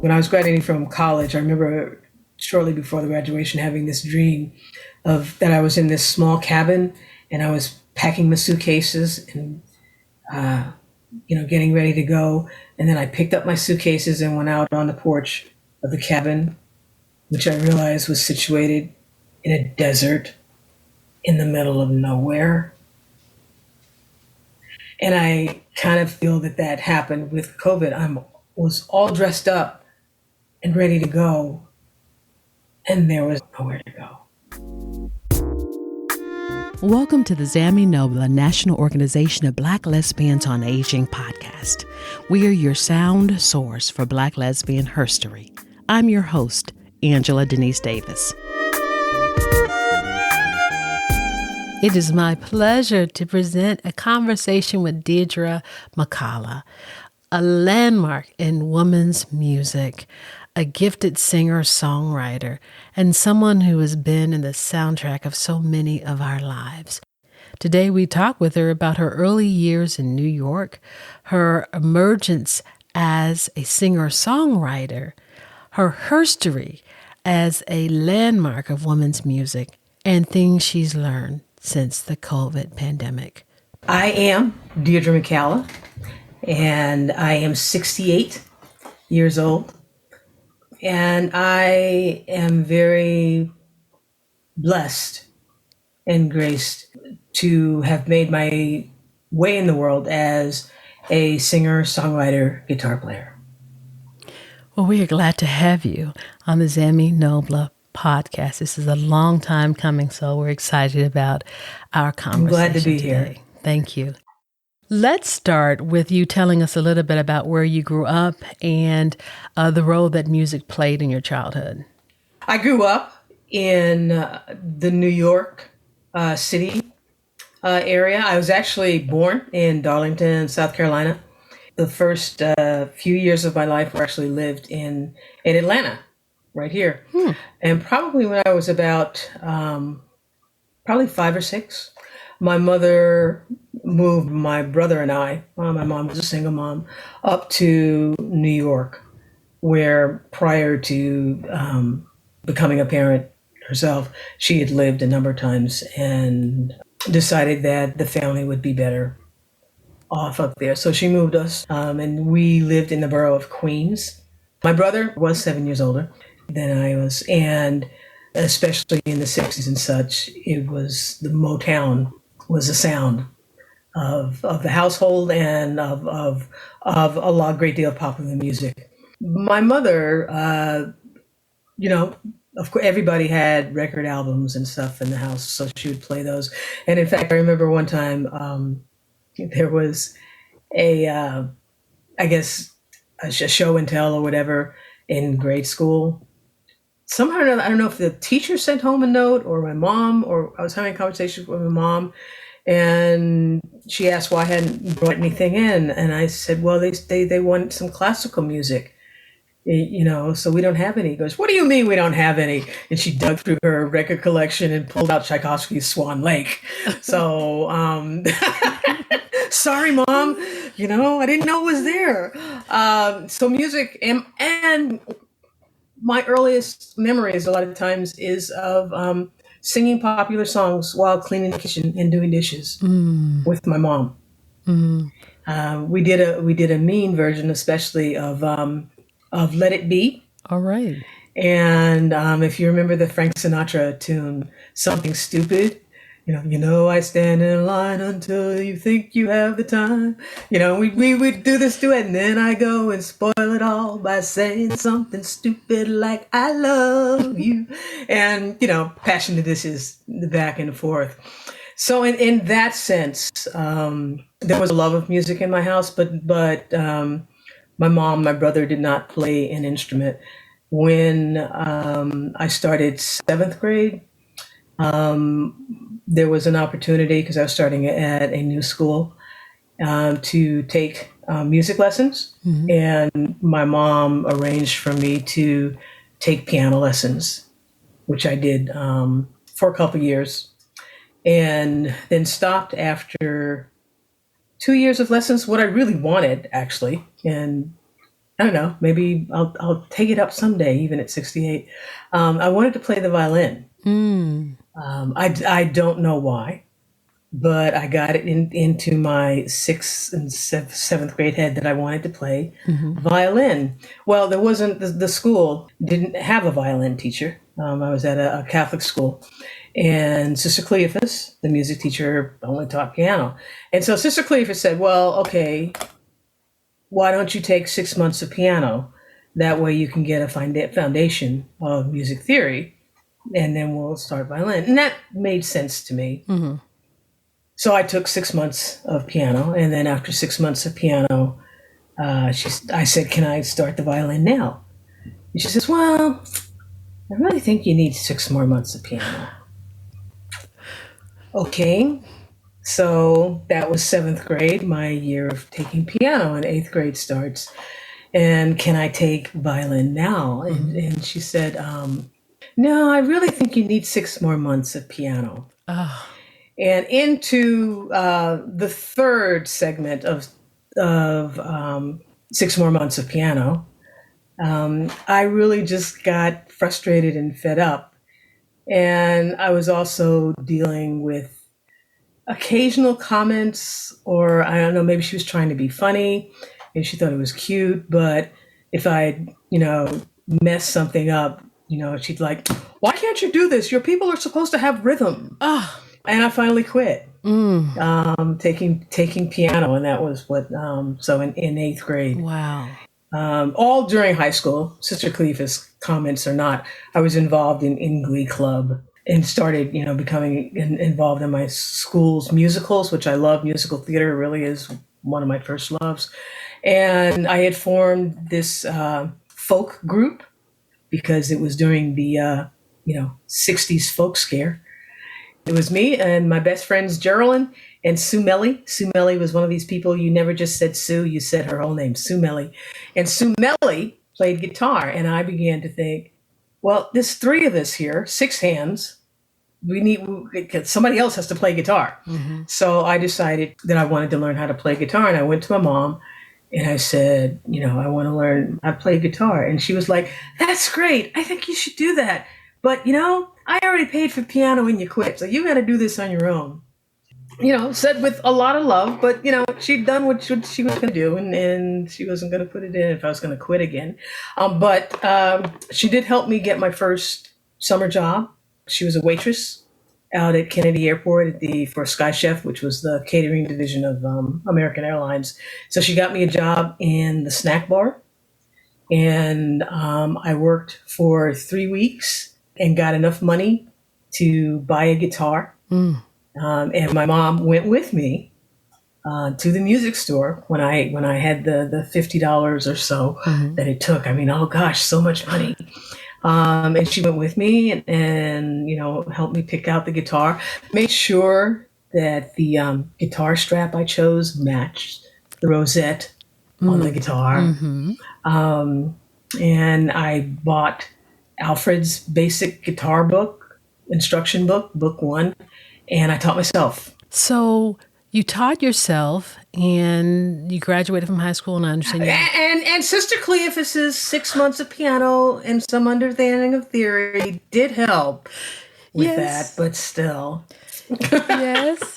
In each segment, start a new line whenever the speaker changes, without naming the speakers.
when I was graduating from college, I remember shortly before the graduation having this dream of that I was in this small cabin and I was packing the suitcases and getting ready to go. And then I picked up my suitcases and went out on the porch of the cabin, which I realized was situated in a desert in the middle of nowhere. And I kind of feel that happened with COVID. I was all dressed up and ready to go, and there was nowhere to go.
Welcome to the Zami Nobla National Organization of Black Lesbians on Aging podcast. We are your sound source for Black lesbian herstory. I'm your host, Angela Denise Davis. It is my pleasure to present a conversation with Deidre McCalla, a landmark in women's music, a gifted singer-songwriter, and someone who has been in the soundtrack of so many of our lives. Today we talk with her about her early years in New York, her emergence as a singer-songwriter, her herstory as a landmark of women's music, and things she's learned since the COVID pandemic.
I am Deidre McCalla, and I am 68 years old. And I am very blessed and graced to have made my way in the world as a singer, songwriter, guitar player.
Well, we are glad to have you on the Zami Nobla podcast. This is a long time coming, so we're excited about our conversation.
I'm glad to be
today.
here.
Thank you. Let's start with you telling us a little bit about where you grew up and the role that music played in your childhood.
I grew up in the New York City area. I was actually born in Darlington, South Carolina. The first few years of my life were actually lived in Atlanta, right here. And probably when I was about probably 5 or 6, my mother moved my brother and I, my mom was a single mom, up to New York, where prior to becoming a parent herself, she had lived a number of times and decided that the family would be better off up there. So she moved us, and we lived in the borough of Queens. My brother was 7 years older than I was, and especially in the 60s and such, it was the Motown was the sound of the household and of a great deal of popular music. My mother, of course, everybody had record albums and stuff in the house, so she would play those. And in fact, I remember one time there was a show and tell or whatever in grade school. Somehow or another, I don't know if the teacher sent home a note or my mom, or I was having a conversation with my mom, and she asked why I hadn't brought anything in. And I said, well, they want some classical music, so we don't have any. He goes, what do you mean we don't have any? And she dug through her record collection and pulled out Tchaikovsky's Swan Lake. So, sorry, Mom, I didn't know it was there. So music and my earliest memories a lot of times is of singing popular songs while cleaning the kitchen and doing dishes with my mom. We did a mean version, especially of Let It Be.
All right.
And if you remember the Frank Sinatra tune, Something Stupid, I stand in line until you think you have the time. We would do this duet, and then I go and spoil it all by saying something stupid like I love you. And, passion the dishes back and forth. So in that sense, there was a love of music in my house, but my mom, my brother did not play an instrument. When I started 7th grade, there was an opportunity, because I was starting at a new school, to take music lessons. Mm-hmm. And my mom arranged for me to take piano lessons, which I did for a couple years, and then stopped after 2 years of lessons, what I really wanted, actually. And I don't know, maybe I'll take it up someday, even at 68. I wanted to play the violin.
Mm.
I don't know why, but I got it into my sixth and seventh grade head that I wanted to play violin. Well, there wasn't, the school didn't have a violin teacher. I was at a Catholic school, and Sister Cleophas, the music teacher, only taught piano. And so Sister Cleophas said, well, okay, why don't you take 6 months of piano? That way you can get a foundation of music theory, and then we'll start violin. And that made sense to me.
Mm-hmm.
So I took 6 months of piano, and then after 6 months of piano, I said, "Can I start the violin now?" And she says, "Well, I really think you need 6 more months of piano." Okay, so that was seventh grade, my year of taking piano, and eighth grade starts. And can I take violin now? And she said, "No, I really think you need 6 more months of piano."
Oh.
And into the third segment of 6 more months of piano, I really just got frustrated and fed up. And I was also dealing with occasional comments, or I don't know, maybe she was trying to be funny and she thought it was cute. But if I, mess something up, she'd like, "Why can't you do this? Your people are supposed to have rhythm."
Oh.
And I finally quit taking piano, and that was what. So in eighth grade,
Wow.
all during high school, Sister Cleophas comments or not, I was involved in Glee Club and started, becoming involved in my school's musicals, which I love. Musical theater really is one of my first loves, and I had formed this folk group because it was during the 60s folk scare. It was me and my best friends, Geraldine and Sue Melly. Sue Melly was one of these people, you never just said Sue, you said her whole name, Sue Melly. And Sue Melly played guitar. And I began to think, well, there's three of us here, six hands. Somebody else has to play guitar.
Mm-hmm.
So I decided that I wanted to learn how to play guitar. And I went to my mom and I said, I want to learn how to play guitar. And she was like, "That's great. I think you should do that. But, I already paid for piano and you quit, so you got to do this on your own." Said with a lot of love, but, she'd done what she was going to do, and she wasn't going to put it in if I was going to quit again. But she did help me get my first summer job. She was a waitress out at Kennedy Airport for Sky Chef, which was the catering division of American Airlines. So she got me a job in the snack bar, and I worked for 3 weeks and got enough money to buy a guitar. And my mom went with me to the music store when I had the $50 or so that it took. I mean, oh gosh, so much money. And she went with me and helped me pick out the guitar, made sure that the guitar strap I chose matched the rosette on the guitar. And I bought Alfred's basic guitar book, instruction book, book 1, and I taught myself.
So you taught yourself, and you graduated from high school, and I understand.
And Sister Cleophas's 6 months of piano and some understanding of theory did help with that, but still.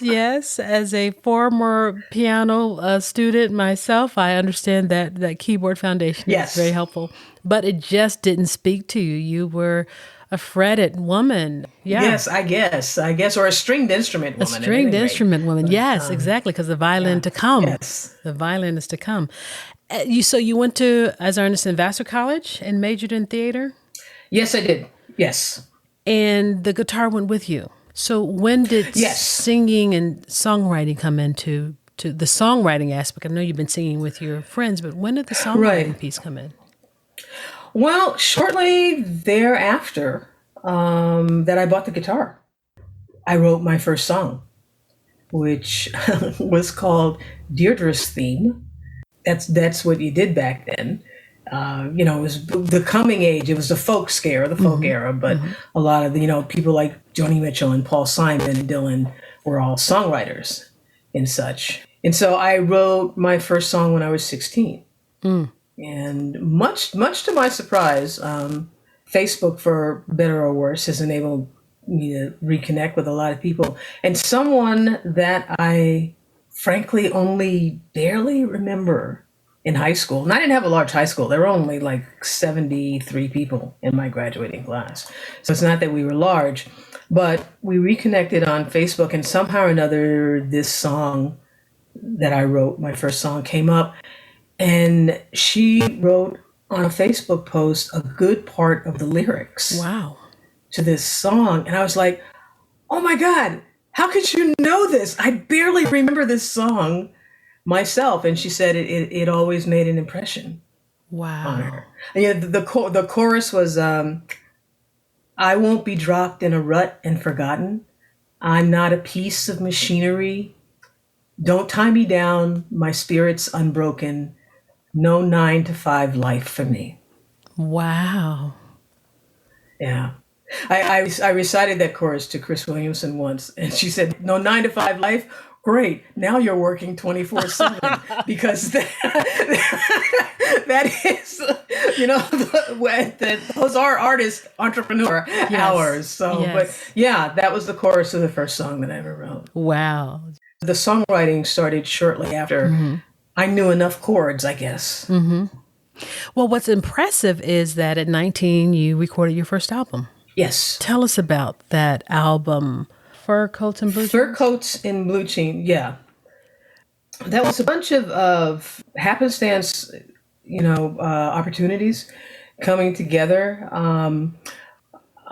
Yes. As a former piano student myself, I understand that keyboard foundation is very helpful. But it just didn't speak to you. You were a fretted woman. Yeah.
Yes, I guess, or a stringed instrument woman.
A stringed instrument woman. But, yes, exactly, because the violin to come.
Yes.
The violin is to come. So you went to, as I understand, Vassar College and majored in theater?
Yes, I did. Yes.
And the guitar went with you. So when did singing and songwriting come into the songwriting aspect? I know you've been singing with your friends, but when did the songwriting piece come in?
Well, shortly thereafter that I bought the guitar, I wrote my first song, which was called Deidres' Theme. That's what you did back then. It was the coming age. It was the folk scare, the folk era, but a lot of the, people like Joni Mitchell and Paul Simon and Dylan were all songwriters and such. And so I wrote my first song when I was 16. And much to my surprise, Facebook, for better or worse, has enabled me to reconnect with a lot of people. And someone that I frankly only barely remember in high school. And I didn't have a large high school. There were only like 73 people in my graduating class. So it's not that we were large, but we reconnected on Facebook, and somehow or another, this song that I wrote, my first song, came up. And she wrote on a Facebook post a good part of the lyrics
Wow.
to this song. And I was like, oh my God, how could you know this? I barely remember this song myself. And she said it always made an impression on
Wow.
her. And yeah, the chorus was, I won't be dropped in a rut and forgotten. I'm not a piece of machinery. Don't tie me down. My spirit's unbroken. No 9 to 5 life for me.
Wow.
Yeah. I recited that chorus to Chris Williamson once, and she said, no 9 to 5 life? Great. Now you're working 24/7 because that is, those are artist entrepreneur hours. So,
Yes.
but yeah, that was the chorus of the first song that I ever wrote.
Wow.
The songwriting started shortly after I knew enough chords, I guess.
Well, what's impressive is that at 19, you recorded your first album.
Yes.
Tell us about that album, Fur Coats and Blue
Fur
Jeans?
Coats in Blue Jeans, yeah. That was a bunch of happenstance, opportunities coming together.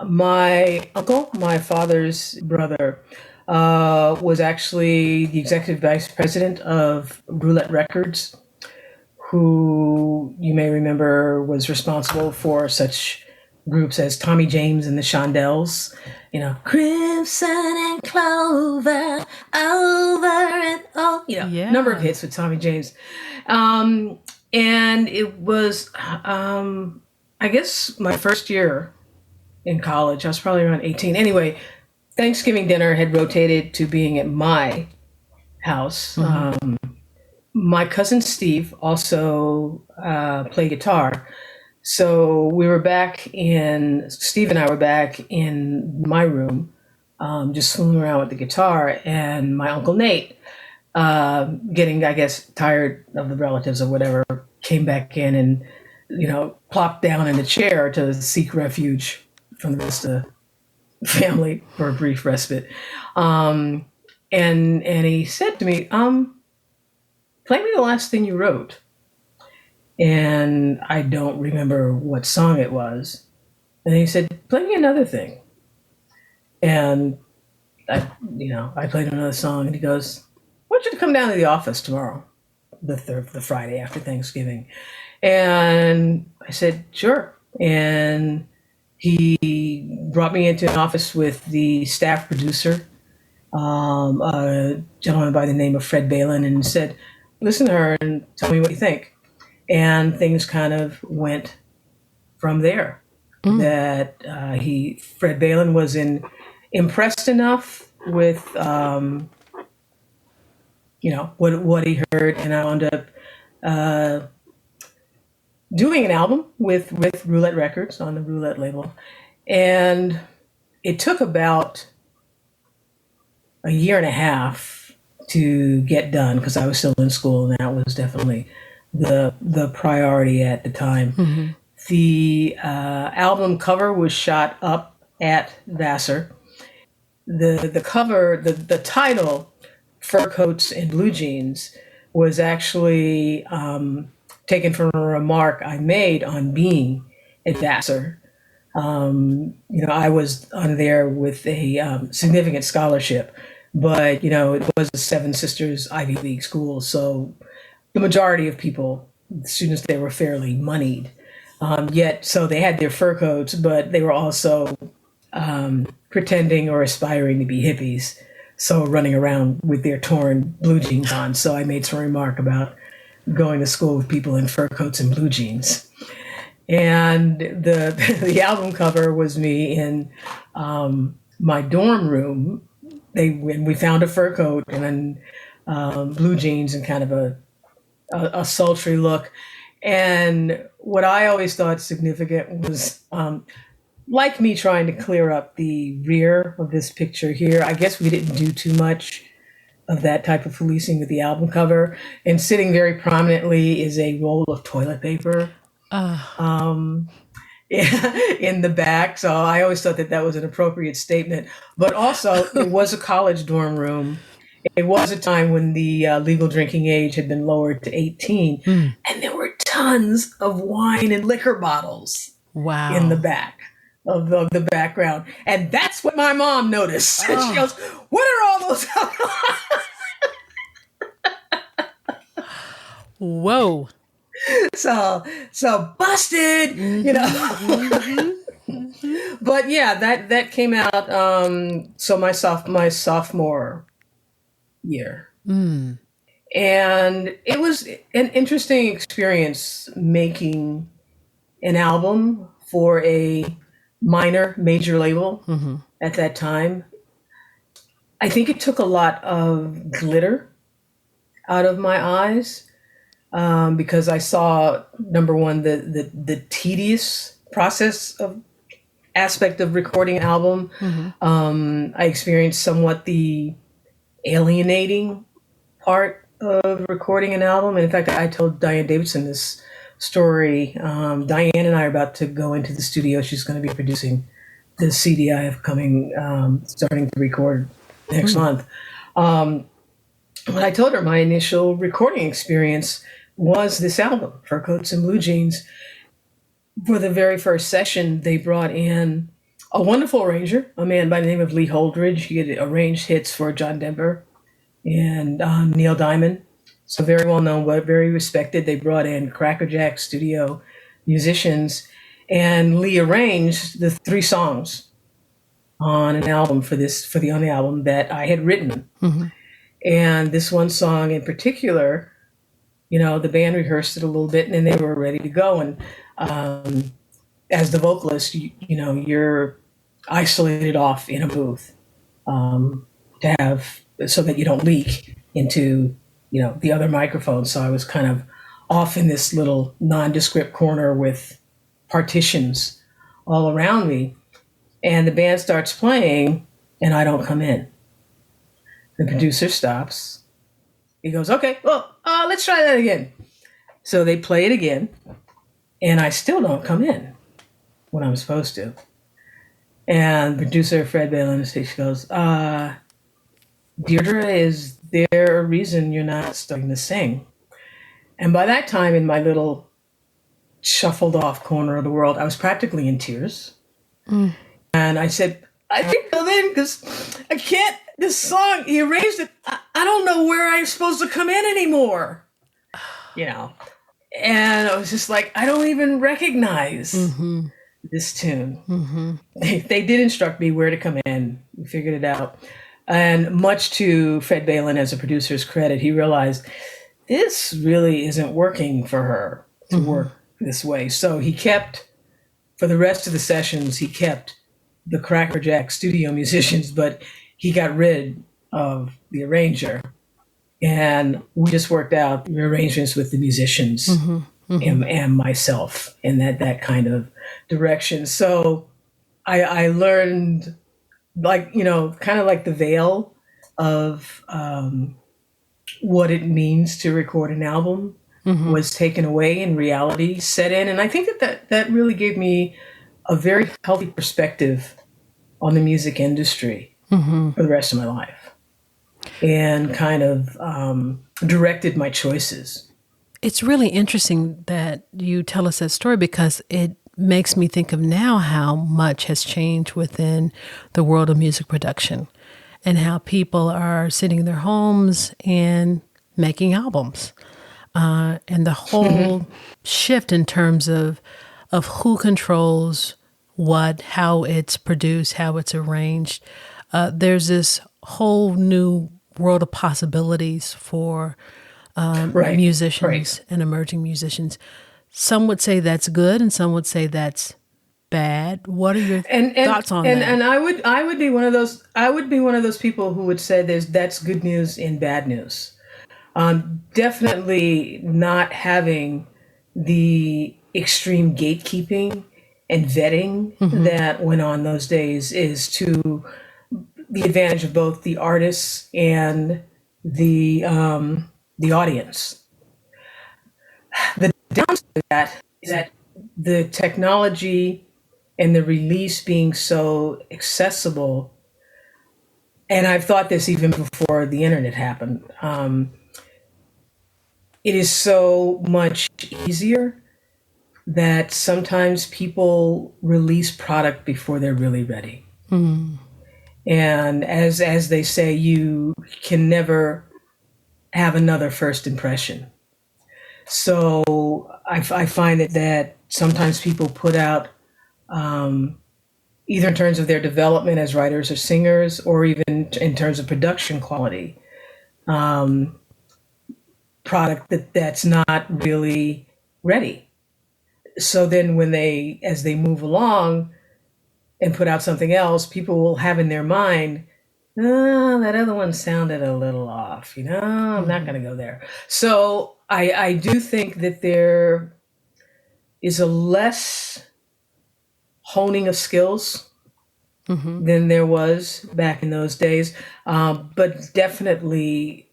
My uncle, my father's brother, was actually the executive vice president of Roulette Records, who you may remember was responsible for such groups as Tommy James and the Shondells, Crimson and Clover, over and over,
Yeah.
number of hits with Tommy James. And it was, I guess, my first year in college. I was probably around 18. Anyway, Thanksgiving dinner had rotated to being at my house. My cousin Steve also played guitar. So Steve and I were back in my room, just fooling around with the guitar. And my Uncle Nate, getting, I guess, tired of the relatives or whatever, came back in and, plopped down in a chair to seek refuge from the rest of the family for a brief respite. And he said to me, play me the last thing you wrote. And I don't remember what song it was. And he said, play me another thing. And I played another song, and he goes, I want you to come down to the office tomorrow, the Friday after Thanksgiving. And I said, sure. And he brought me into an office with the staff producer, a gentleman by the name of Fred Balin, and said, listen to her and tell me what you think. And things kind of went from there. That Fred Balin was impressed enough with what he heard, and I wound up doing an album with Roulette Records on the Roulette label, and it took about a year and a half to get done because I was still in school, and that was definitely the priority at the time. The album cover was shot up at Vassar. The cover, the title, Fur Coats and Blue Jeans, was actually taken from a remark I made on being at Vassar. I was on there with a significant scholarship, but it was a Seven Sisters Ivy League school, so the majority of people, students there, were fairly moneyed. So they had their fur coats, but they were also pretending or aspiring to be hippies, so running around with their torn blue jeans on. So I made some remark about going to school with people in fur coats and blue jeans. And the album cover was me in my dorm room. We found a fur coat and then blue jeans and kind of a sultry look. And what I always thought significant was, like me trying to clear up the rear of this picture here. I guess we didn't do too much of that type of policing with the album cover. And sitting very prominently is a roll of toilet paper. Um, in the back. So I always thought that that was an appropriate statement. But also, it was a college dorm room. It was a time when the legal drinking age had been lowered to 18. And there were tons of wine and liquor bottles in the
Wow.
back of the background. And that's what my mom noticed. She goes, "What are all those?"
Whoa.
So busted, you know. But yeah, that came out so my sophomore year. And it was an interesting experience making an album for a major label at that time. I think it took a lot of glitter out of my eyes. Because I saw, number one, the tedious process of aspect of recording an album. I experienced somewhat the alienating part of recording an album. And in fact, I told Diane Davidson this story. Diane and I are about to go into the studio. She's going to be producing the CD I have coming, starting to record next month. But I told her my initial recording experience was this album, Fur Coats and Blue Jeans. For the very first session, they brought in a wonderful arranger, a man by the name of Lee Holdridge. He had arranged hits for John Denver and Neil Diamond. So very well known, but very respected. They brought in Crackerjack studio musicians, and Lee arranged the 3 songs on an album for the only album that I had written. And this one song in particular, you know, the band rehearsed it a little bit and then they were ready to go. And as the vocalist, you know, you're isolated off in a booth so that you don't leak into, you know, the other microphone. So I was kind of off in this little nondescript corner with partitions all around me. And the band starts playing and I don't come in. The producer stops. He goes, "Okay, well, let's try that again." So they play it again, and I still don't come in when I'm supposed to. And producer Fred Balin goes, "Deidre, is there a reason you're not starting to sing?" And by that time, in my little shuffled off corner of the world, I was practically in tears. And I said, "I think come in because I can't. This song, he erased it. I don't know where I'm supposed to come in anymore." You know, and I was just like, I don't even recognize this tune. They did instruct me where to come in. We figured it out. And much to Fred Balin as a producer's credit, he realized this really isn't working for her to work this way. So he kept, for the rest of the sessions, he kept the Crackerjack studio musicians, but he got rid of the arranger. And we just worked out the arrangements with the musicians and myself in that kind of direction. So I learned, like, you know, kind of like the veil of what it means to record an album was taken away and reality set in. And I think that really gave me a very healthy perspective on the music industry for the rest of my life, and kind of directed my choices.
It's really interesting that you tell us that story because it makes me think of now how much has changed within the world of music production and how people are sitting in their homes and making albums. And the whole shift in terms of who controls what, how it's produced, how it's arranged. There's this whole new world of possibilities for musicians and emerging musicians. Some would say that's good, and some would say that's bad. What are your thoughts on that?
And I would be one of those. I would be one of those people who would say that's good news and bad news. Definitely not having the extreme gatekeeping and vetting that went on those days is to the advantage of both the artists and the audience. The downside of that is that the technology and the release being so accessible, and I've thought this even before the internet happened, it is so much easier that sometimes people release product before they're really ready. And as they say, you can never have another first impression. So I find that sometimes people put out, either in terms of their development as writers or singers, or even in terms of production quality, product that's not really ready. So then as they move along and put out something else, people will have in their mind, oh, that other one sounded a little off, I'm not going to go there. So I do think that there is a less honing of skills than there was back in those days, but definitely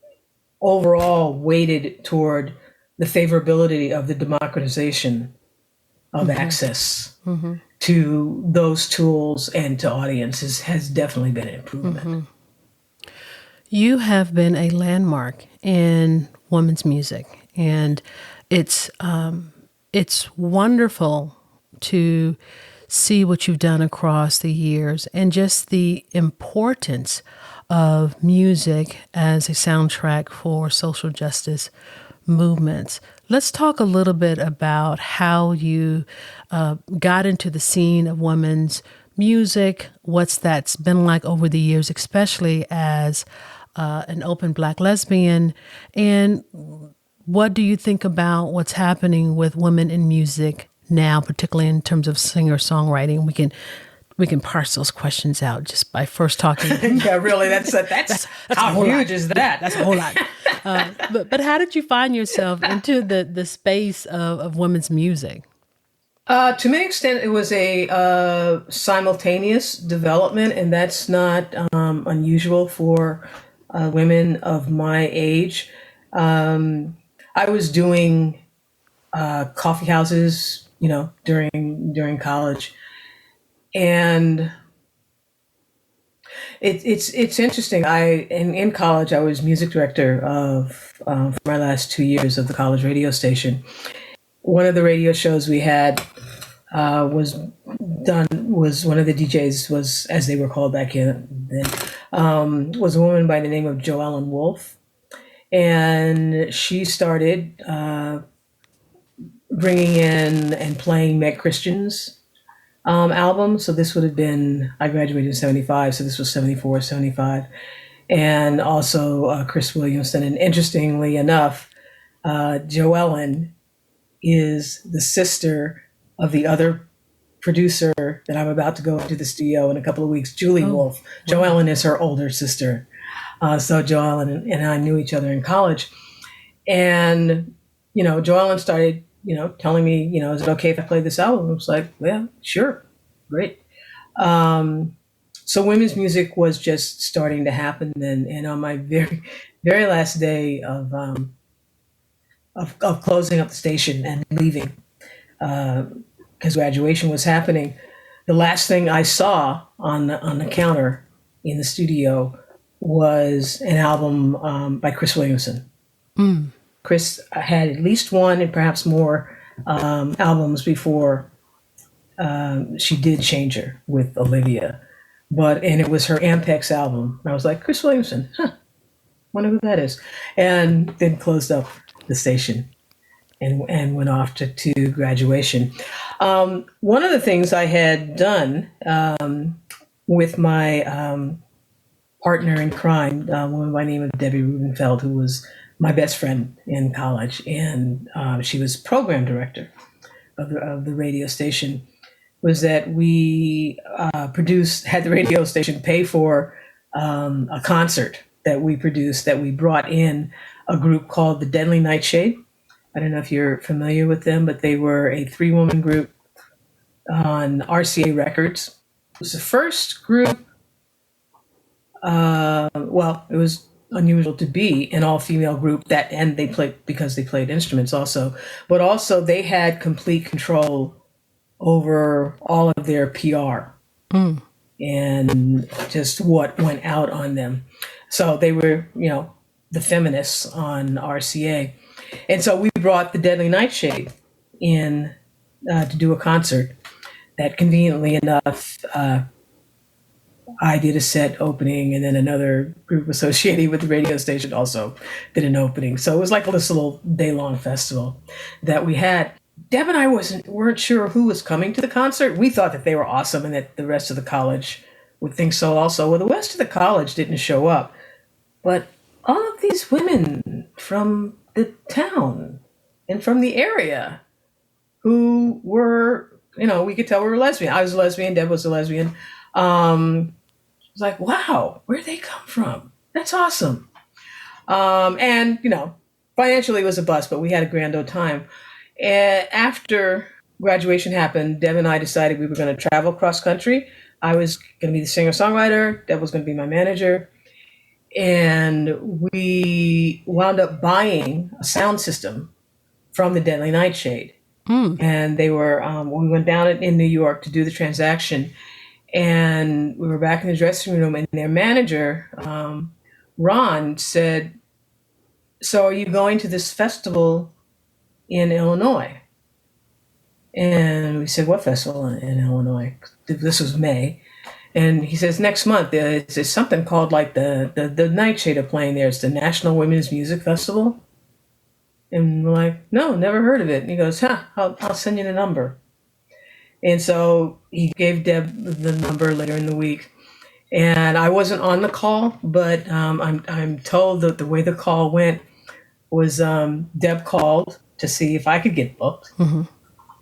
overall weighted toward the favorability of the democratization of access to those tools and to audiences has definitely been an improvement.
You have been a landmark in women's music, and it's wonderful to see what you've done across the years and just the importance of music as a soundtrack for social justice movements. Let's talk a little bit about how you got into the scene of women's music, what's that's been like over the years, especially as an open Black lesbian, and what do you think about what's happening with women in music now, particularly in terms of singer-songwriting? We can parse those questions out just by first talking.
Yeah, really, that's how huge is that?
That's a whole lot. But how did you find yourself into the space of women's music?
To an extent, it was a simultaneous development, and that's not unusual for women of my age. I was doing coffee houses, during college, and it's interesting. In college, I was music director for my last 2 years of the college radio station. One of the radio shows we had was one of the DJs was, as they were called back then, was a woman by the name of Joellen Wolf, and she started bringing in and playing Meg Christian's album. So this would have been, I graduated in 75, so this was 74, 75. And also Chris Williamson. And interestingly enough, Joellen is the sister of the other producer that I'm about to go into the studio in a couple of weeks, Julie Wolf. Wow. Joellen is her older sister. So Joellen and I knew each other in college. And, Joellen started telling me, is it okay if I play this album? I was like, yeah, sure. Great. So women's music was just starting to happen then. And on my very, very last day of closing up the station and leaving, because graduation was happening, the last thing I saw on the counter in the studio was an album by Chris Williamson. Chris had at least one and perhaps more albums before she did Changer with Olivia, and it was her Ampex album. And I was like, Chris Williamson, wonder who that is, and then closed up the station and went off to graduation. One of the things I had done with my partner in crime, a woman by the name of Debbie Rubenfeld, who was my best friend in college, and she was program director of the radio station, was that we had the radio station pay for a concert that we produced, that we brought in a group called the Deadly Nightshade, I don't know if you're familiar with them, but they were a 3-woman group on RCA Records. It was the first group, well, it was unusual to be an all-female group and they played because they played instruments also, but also they had complete control over all of their PR and just what went out on them. So they were, the feminists on RCA. And so we brought the Deadly Nightshade in to do a concert that, conveniently enough, I did a set opening, and then another group associated with the radio station also did an opening. So it was like this little day-long festival that we had. Deb and I weren't sure who was coming to the concert. We thought that they were awesome and that the rest of the college would think so also. Well, the rest of the college didn't show up, but all of these women from the town and from the area who were, we could tell we were lesbian. I was a lesbian, Deb was a lesbian. It was like, wow, where'd they come from? That's awesome. And, financially it was a bust, but we had a grand old time. And after graduation happened, Deb and I decided we were going to travel cross country. I was going to be the singer-songwriter. Deb was going to be my manager. And we wound up buying a sound system from the Deadly Nightshade. And they were, we went down in New York to do the transaction. And we were back in the dressing room, and their manager, Ron, said, "So are you going to this festival in Illinois?" And we said, "What festival in Illinois?" This was May. And he says, "Next month, there's something called like the Nightshade are playing there. It's the National Women's Music Festival." And we're like, "No, never heard of it." And he goes, I'll send you the number. And so he gave Deb the number later in the week. And I wasn't on the call, but I'm told that the way the call went was Deb called to see if I could get booked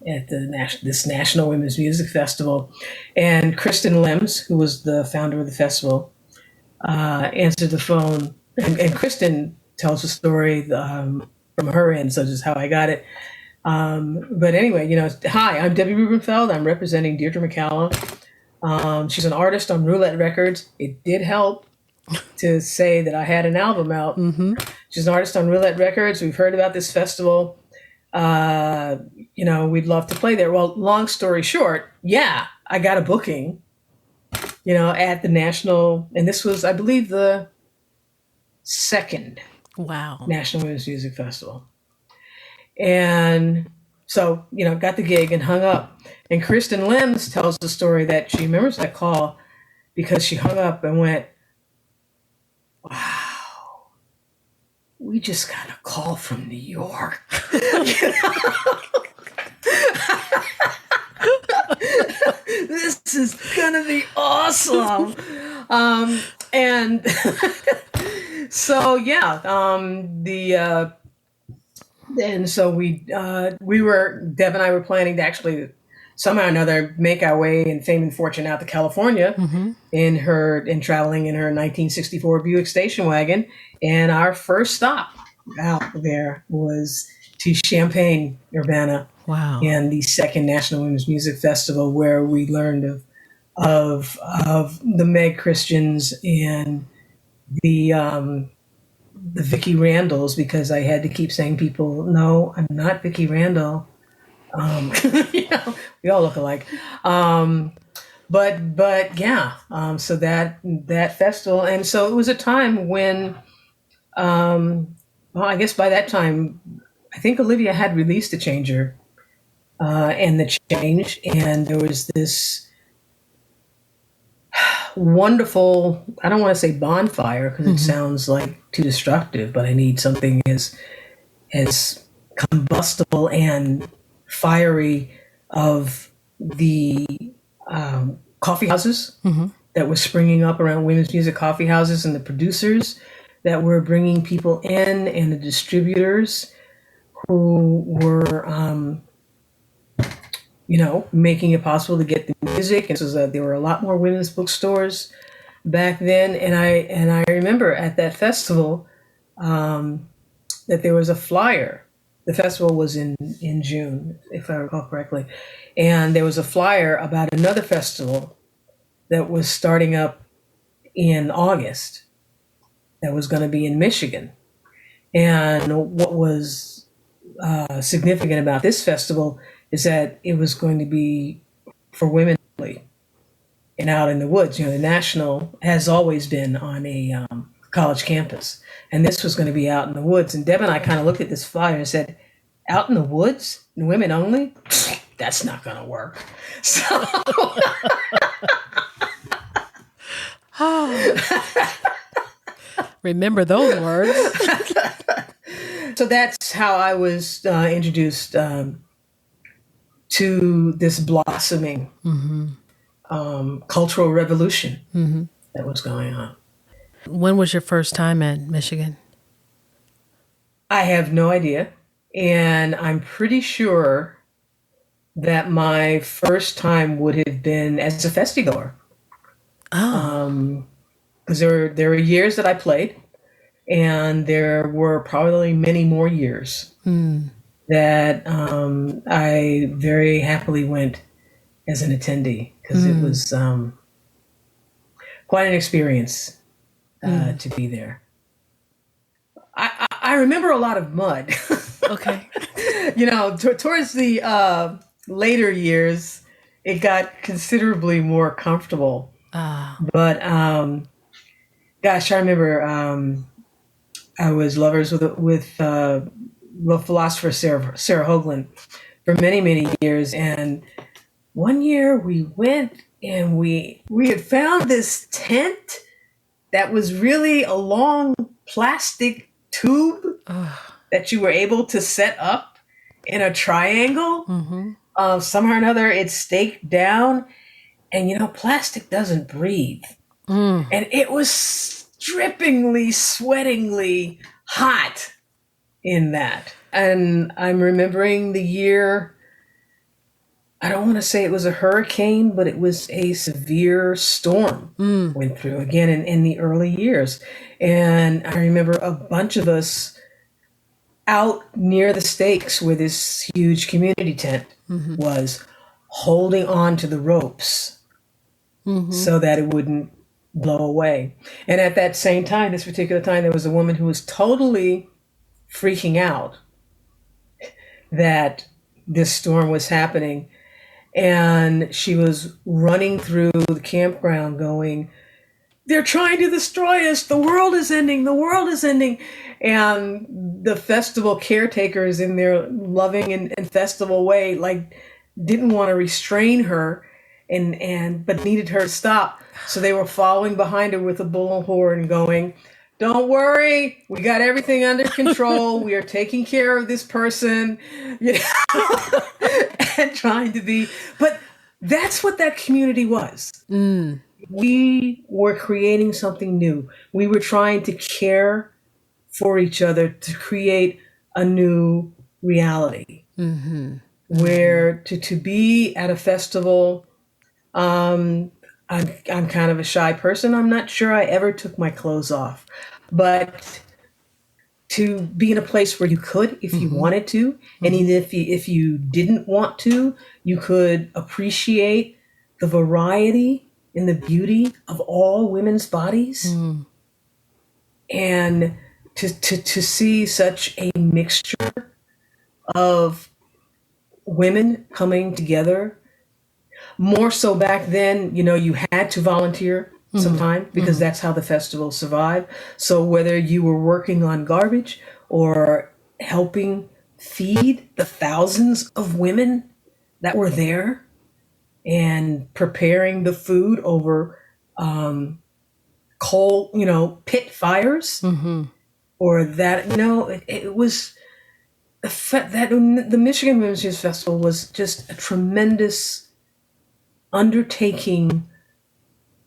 at this National Women's Music Festival. And Kristen Lems, who was the founder of the festival, answered the phone. And Kristen tells the story from her end, so just how I got it. But anyway, hi, I'm Debbie Rubenfeld. I'm representing Deidre McCalla. She's an artist on Roulette Records. It did help to say that I had an album out. She's an artist on Roulette Records. We've heard about this festival. We'd love to play there. Well, long story short, yeah, I got a booking, at the National, and this was, I believe, the second National Women's Music Festival. And so, got the gig and hung up. And Kristen Lems tells the story that she remembers that call because she hung up and went, "Wow, we just got a call from New York." This is gonna be awesome. And so and so Deb and I were planning to actually somehow or another make our way in fame and fortune out to California in traveling in her 1964 Buick station wagon. And our first stop out there was to Champaign, Urbana.
Wow.
And the second National Women's Music Festival, where we learned of the Meg Christians and the Vicki Randalls, because I had to keep saying people, "No, I'm not Vicki Randall." We all look alike. But yeah. So that festival, and so it was a time when, I guess by that time, I think Olivia had released a changer, and the change, and there was this wonderful, I don't want to say bonfire because it sounds like too destructive, but I need something as combustible and fiery of the coffee houses that were springing up around women's music coffee houses, and the producers that were bringing people in, and the distributors who were making it possible to get the music. And so there were a lot more women's bookstores back then. And I remember at that festival that there was a flyer The festival was in June, if I recall correctly. And there was a flyer about another festival that was starting up in August that was going to be in Michigan. And what was significant about this festival is that it was going to be for women only and out in the woods. The National has always been on a college campus, and this was going to be out in the woods. And Deb and I kind of looked at this flyer and said, out in the woods, women only? That's not going to work. So,
remember those words.
so that's how I was introduced to this blossoming cultural revolution that was going on.
When was your first time in Michigan?
I have no idea. And I'm pretty sure that my first time would have been as a festigoer.
Oh.
Because there were years that I played, and there were probably many more years that I very happily went as an attendee, because it was quite an experience to be there. I remember a lot of mud.
Okay.
Towards the later years, it got considerably more comfortable. But gosh, I remember I was lovers with the philosopher Sarah Hoagland for many, many years. And one year we went and we had found this tent that was really a long plastic tube that you were able to set up in a triangle. Somehow or another, it's staked down. And, plastic doesn't breathe. And it was drippingly, sweatingly hot in that. And I'm remembering the year, I don't want to say it was a hurricane, but it was a severe storm went through, again, in the early years. And I remember a bunch of us out near the stakes where this huge community tent was, holding on to the ropes so that it wouldn't blow away. And at that same time, this particular time, there was a woman who was totally freaking out that this storm was happening. And she was running through the campground going, "They're trying to destroy us. The world is ending. The world is ending." And the festival caretakers, in their loving and festival way, didn't want to restrain her but needed her to stop. So they were following behind her with a bullhorn going, "Don't worry, we got everything under control. We are taking care of this person," and trying to be. But that's what that community was. We were creating something new. We were trying to care for each other to create a new reality. Where to be at a festival, I'm kind of a shy person. I'm not sure I ever took my clothes off, but to be in a place where you could, if you wanted to, and even if you didn't want to, you could appreciate the variety and the beauty of all women's bodies, and to see such a mixture of women coming together. More so back then, you had to volunteer sometime because that's how the festival survived. So whether you were working on garbage or helping feed the thousands of women that were there and preparing the food over coal, pit fires, or that, it was the Michigan Women's Youth Festival was just a tremendous undertaking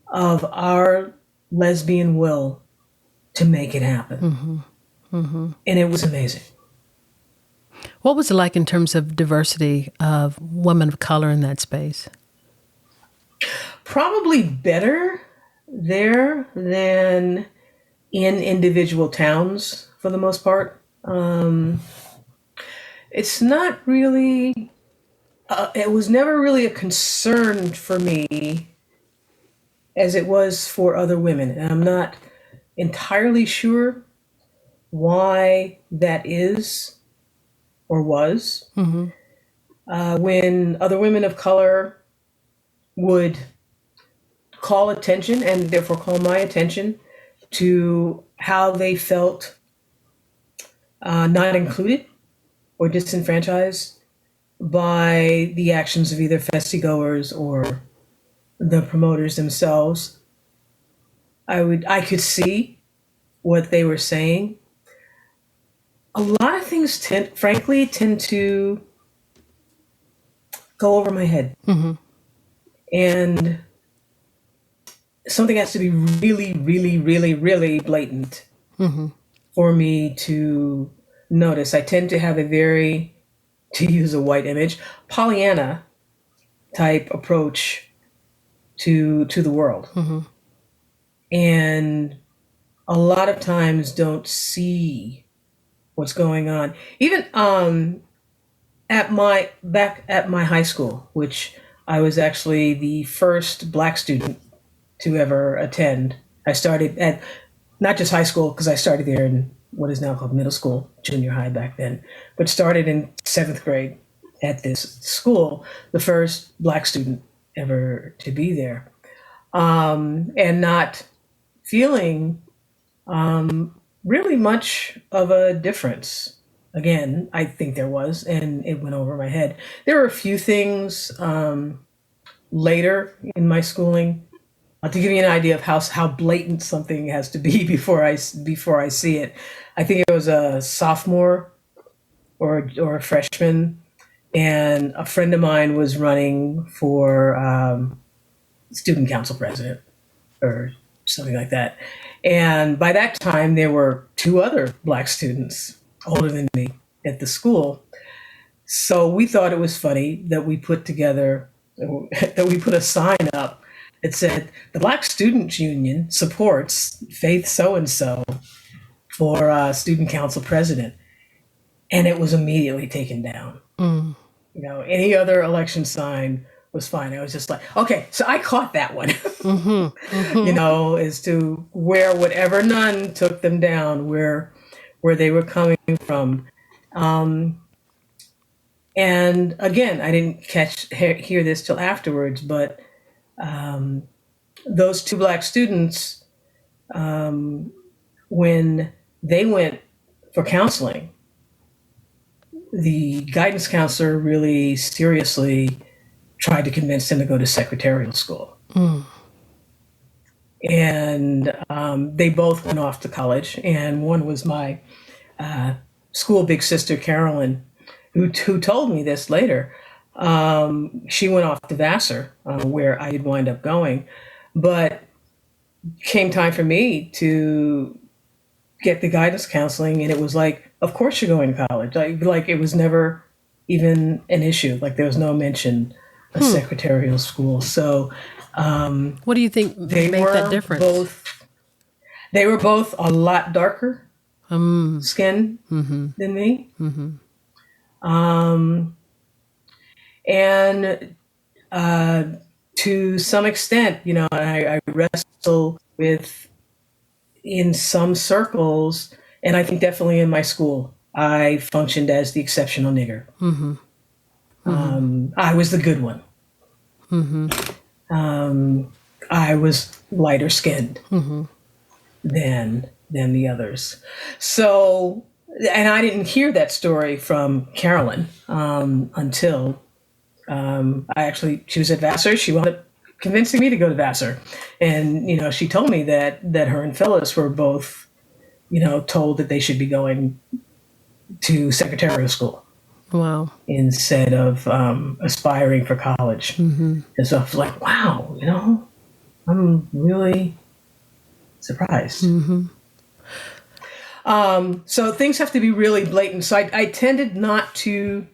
of our lesbian will to make it happen. And it was amazing.
What was it like in terms of diversity of women of color in that space?
Probably better there than in individual towns for the most part. It's not really, it was never really a concern for me as it was for other women. And I'm not entirely sure why that is or was. When other women of color would call attention and therefore call my attention to how they felt not included or disenfranchised by the actions of either festigoers or the promoters themselves. I could see what they were saying. A lot of things frankly tend to go over my head. And something has to be really, really, really, really blatant for me to notice. I tend to have a very, to use a white image, Pollyanna type approach to the world. And a lot of times don't see what's going on. Even back at my high school, which I was actually the first Black student to ever attend. I started at not just high school, because I started there in what is now called middle school, junior high back then, but started in 7th grade at this school, the first Black student ever to be there. And not feeling really much of a difference. Again, I think there was, and it went over my head. There were a few things later in my schooling to give you an idea of how blatant something has to be before I see it. I think it was a sophomore or a freshman, and a friend of mine was running for student council president or something like that. And by that time, there were 2 other Black students older than me at the school. So we thought it was funny that we put a sign up that said, the Black Students Union supports Faith so-and-so for student council president. And it was immediately taken down. Any other election sign was fine. I was just like, okay, so I caught that one, as to where whatever nun took them down, where they were coming from. And again, I didn't hear this till afterwards, but those 2 Black students, when they went for counseling, the guidance counselor really seriously tried to convince them to go to secretarial school. And they both went off to college. And one was my school big sister, Carolyn, who told me this later. She went off to Vassar, where I would wind up going. But came time for me to get the guidance counseling, and it was like, of course you're going to college. Like it was never even an issue. Like there was no mention of secretarial school. So
what do you think made that difference?
They were both a lot darker skin than me. And to some extent, I wrestle with, in some circles, and I think definitely in my school, I functioned as the exceptional nigger. I was the good one. I was lighter skinned than the others. So, and I didn't hear that story from Carolyn until she was at Vassar. She wound up convincing me to go to Vassar. And, she told me that her and Phyllis were both, told that they should be going to secretarial school.
Wow.
Instead of aspiring for college. And so I was like, wow, I'm really surprised. So things have to be really blatant. So I tended not to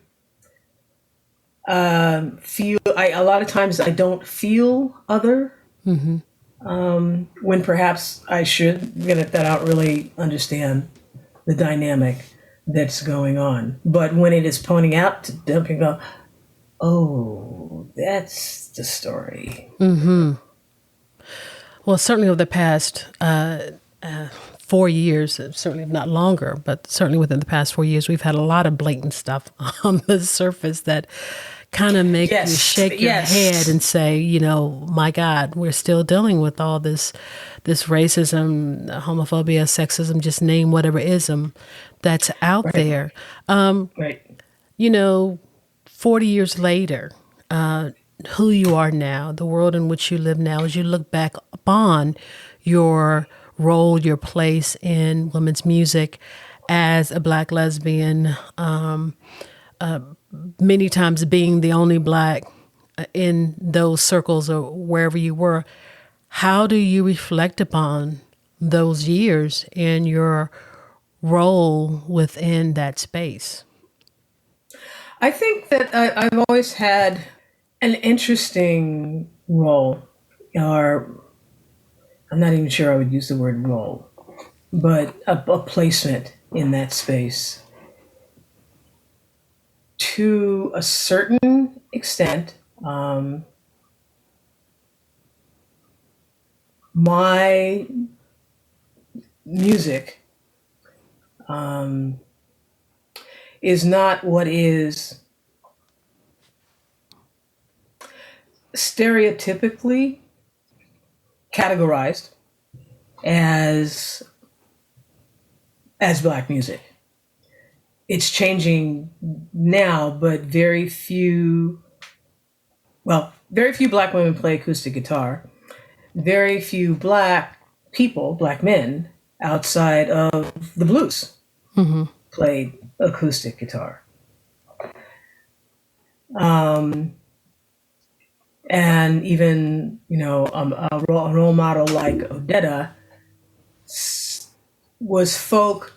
feel, a lot of times I don't feel other when perhaps I should, that I don't really understand the dynamic that's going on. But when it is pointing out to them, you go, oh, that's the story.
Well, certainly over the past 4 years, certainly not longer, but certainly within the past 4 years, we've had a lot of blatant stuff on the surface that kind of make you shake your head and say, my God, we're still dealing with all this racism, homophobia, sexism, just name whatever ism that's out there.
Right.
40 years later, who you are now, the world in which you live now, as you look back upon your role, your place in women's music as a Black lesbian, many times being the only Black in those circles or wherever you were, how do you reflect upon those years and your role within that space?
I think that I've always had an interesting role, or I'm not even sure I would use the word role, but a placement in that space. To a certain extent, my music is not what is stereotypically categorized as Black music. It's changing now, but very few Black women play acoustic guitar. Very few Black people, Black men, outside of the blues, played acoustic guitar. And even, a role model like Odetta was folk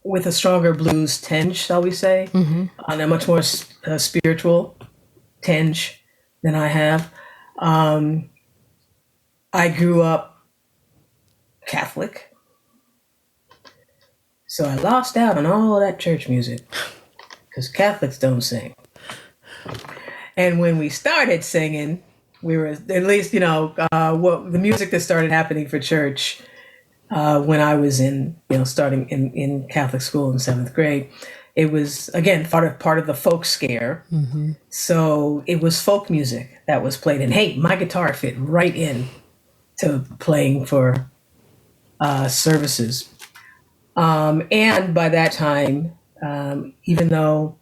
with a stronger blues tinge, shall we say, on a much more spiritual tinge than I have. I grew up Catholic, so I lost out on all that church music because Catholics don't sing. And when we started singing, we were at least, the music that started happening for church when I was starting in Catholic school in 7th grade, it was, again, part of the folk scare. So it was folk music that was played. And hey, my guitar fit right in to playing for services. And by that time, even though,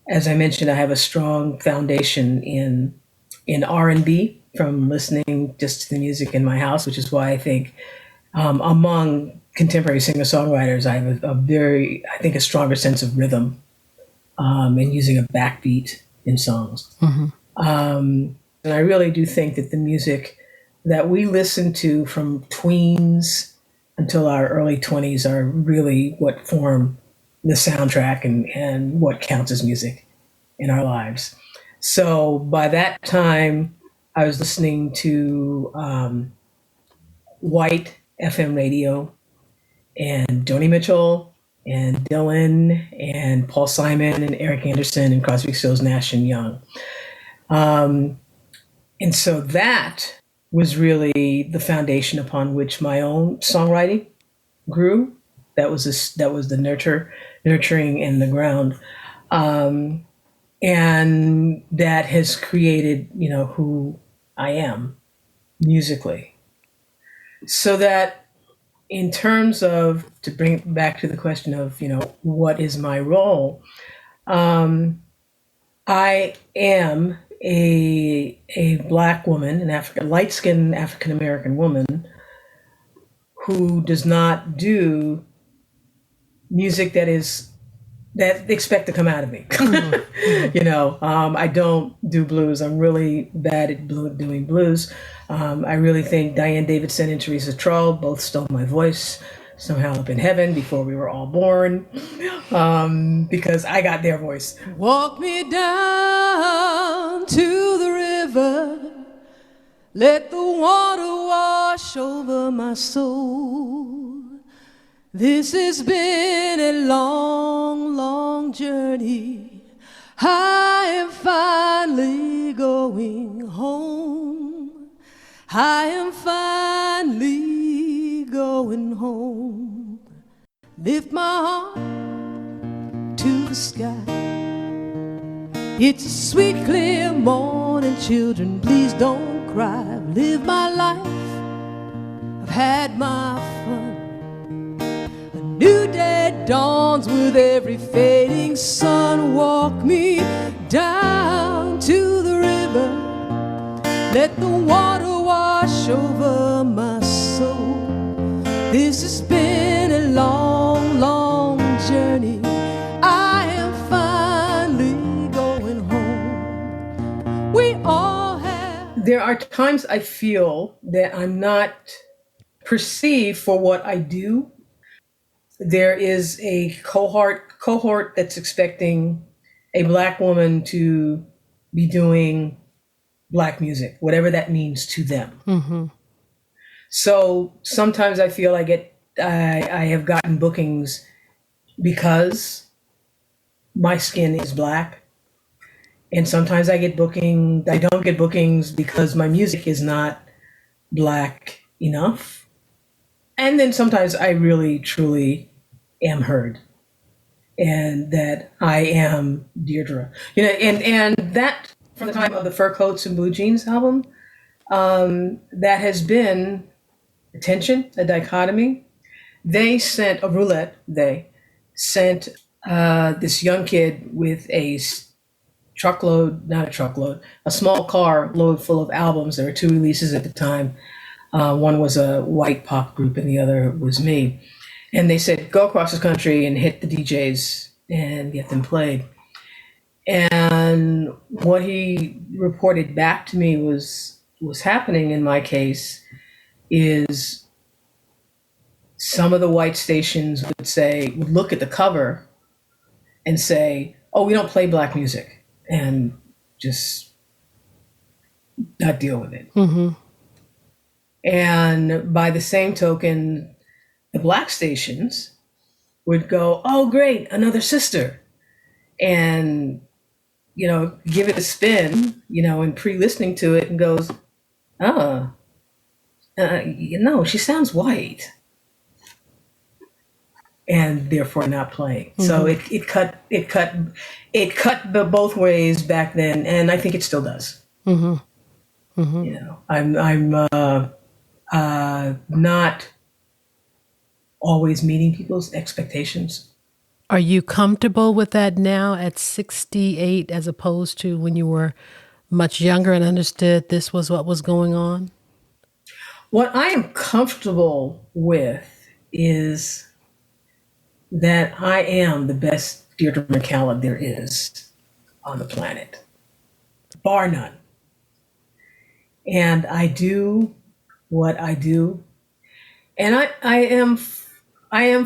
as I mentioned, I have a strong foundation in R&B from listening just to the music in my house, which is why I think among contemporary singer-songwriters, I have a stronger sense of rhythm and using a backbeat in songs. And I really do think that the music that we listen to from tweens until our early 20s are really what form the soundtrack and what counts as music in our lives. So by that time, I was listening to white FM radio and Joni Mitchell and Dylan and Paul Simon and Eric Anderson and Crosby, Stills, Nash and Young. And so that was really the foundation upon which my own songwriting grew. That was the nurturing in the ground. And that has created, who I am musically. So that in terms of, to bring it back to the question of, what is my role? I am a Black woman, light-skinned African-American woman who does not do music that they expect to come out of me. I don't do blues. I'm really bad at doing blues. I really think Diane Davidson and Teresa Trull both stole my voice somehow up in heaven before we were all born, because I got their voice.
Walk me down to the river, let the water wash over my soul. This has been a long, long journey. I am finally going home. I am finally going home. Lift my heart to the sky. It's a sweet, clear morning, children, please don't cry. I've lived my life, I've had my fun. A new day dawns with every fading sun. Walk me down to the river, let the water wash over my soul. This has been a long, long journey. I am finally going home. We all have.
There are times I feel that I'm not perceived for what I do. There is a cohort that's expecting a Black woman to be doing Black music, whatever that means to them.
Mm-hmm.
So sometimes I feel I have gotten bookings because my skin is Black. And sometimes I don't get bookings because my music is not Black enough. And then sometimes I really, truly am heard, and that I am Deidre. And that from the time of the Fur Coats and Blue Jeans album, that has been a tension, a dichotomy. They sent this young kid with a small car load full of albums. There were 2 releases at the time. One was a white pop group and the other was me. And they said, go across the country and hit the DJs and get them played. And what he reported back to me was happening in my case is some of the white stations would look at the cover and say, oh, we don't play Black music, and just not deal with it.
Mm-hmm.
And by the same token, the Black stations would go, oh, great, another sister. And, give it a spin, and pre-listening to it and goes, she sounds white. And therefore not playing. Mm-hmm. So it cut both ways back then. And I think it still does.
Mm-hmm. Mm-hmm.
I'm not always meeting people's expectations.
Are you comfortable with that now at 68 as opposed to when you were much younger and understood this was what was going on?
What I am comfortable with is that I am the best Deidre McCalla there is on the planet, bar none. And I do what I do. And I am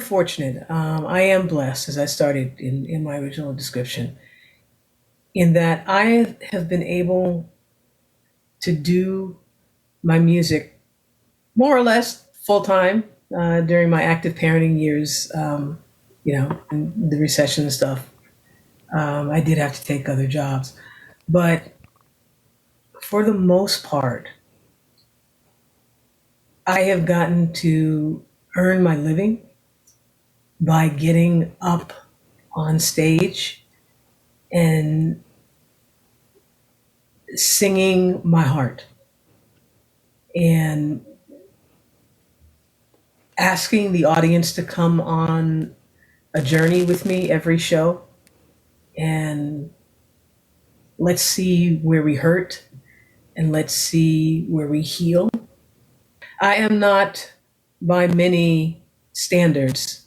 fortunate. I am blessed, as I started in my original description, in that I have been able to do my music more or less full time during my active parenting years, and the recession and stuff. I did have to take other jobs. But for the most part, I have gotten to earn my living by getting up on stage and singing my heart and asking the audience to come on a journey with me every show, and let's see where we hurt and let's see where we heal. I am not, by many standards,